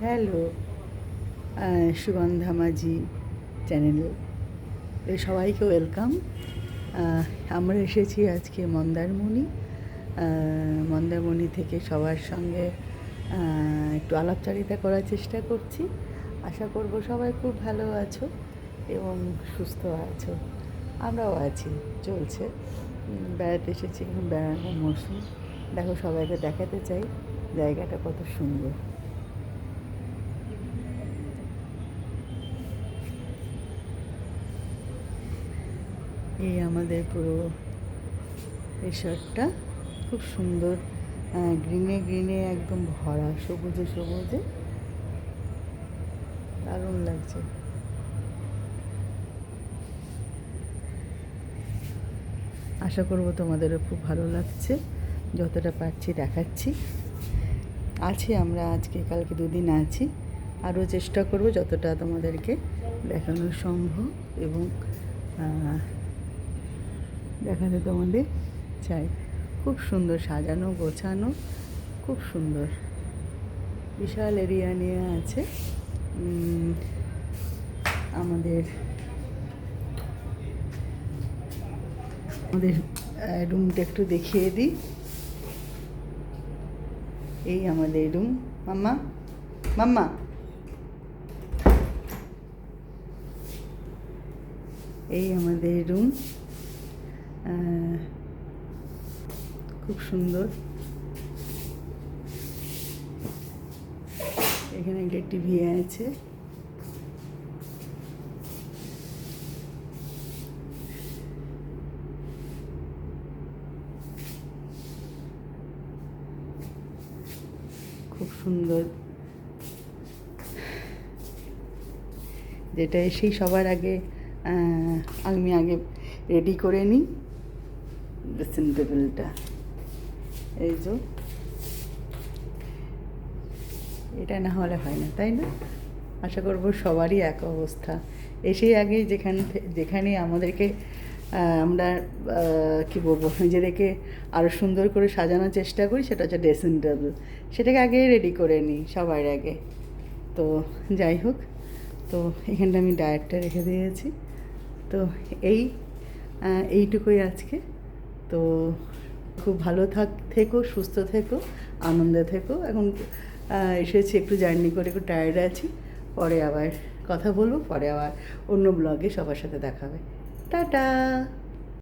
Hello, Sugandha মাঝি চ্যানেলে সবাইকে welcome. আমরা এসেছি আজকে মন্দারমণি। মন্দারমণি থেকে সবার সঙ্গে একটু আলাপচারিতা করার চেষ্টা করছি। আশা করব সবাই খুব ভালো আছো এবং সুস্থ আছো। আমরাও আছি, চলছে। বেড়াতে এসেছি, এখন বেড়ানোর মরশুম। দেখো, সবাইকে দেখাতে চাই জায়গাটা কত সুন্দর। এই আমাদের পুরো রিসর্টটা খুব সুন্দর, গ্রিনে গ্রিনে একদম ভরা, সবুজে সবুজে দারুণ লাগছে। আশা করব তোমাদেরও খুব ভালো লাগছে, যতটা পারছি দেখাচ্ছি। আমরা আজকে কালকে দুদিন আছি, আরও চেষ্টা করব যতটা তোমাদেরকে দেখানো সম্ভব এবং দেখাতে তোমাদের চাই। খুব সুন্দর সাজানো গোছানো, খুব সুন্দর, বিশাল এরিয়া নিয়ে আছে। আমাদের রুমটা একটু দেখিয়ে দিই। এই আমাদের রুম। মাম্মা মাম্মা এই আমাদের রুম, খুব সুন্দর। এখানে একটা টিভি আছে। খুব সুন্দর, যেটা এসেই সবার আগে আমি রেডি করে নিই ড্রেসিং টেবিলটা। এই যে এটা না হলে হয় না, তাই না? আশা করব সবারই এক অবস্থা। এসেই আগে যেখানে আমাদেরকে আমরা কী বলবো, নিজেদেরকে আরও সুন্দর করে সাজানোর চেষ্টা করি, সেটা হচ্ছে ড্রেসিং টেবিল। সেটাকে আগে রেডি করে নিই সবার আগে। তো যাই হোক, তো এখানটা আমি ডায়েটটা রেখে দিয়েছি। তো এইটুকুই আজকে। তো খুব ভালো থেকো, সুস্থ থেকো, আনন্দে থেকো। এখন এসেছি, একটু জার্নি করে একটু টায়ার্ড আছি। পরে আবার কথা বলবো, পরে আবার অন্য ব্লগে সবার সাথে দেখা হবে। টাটা।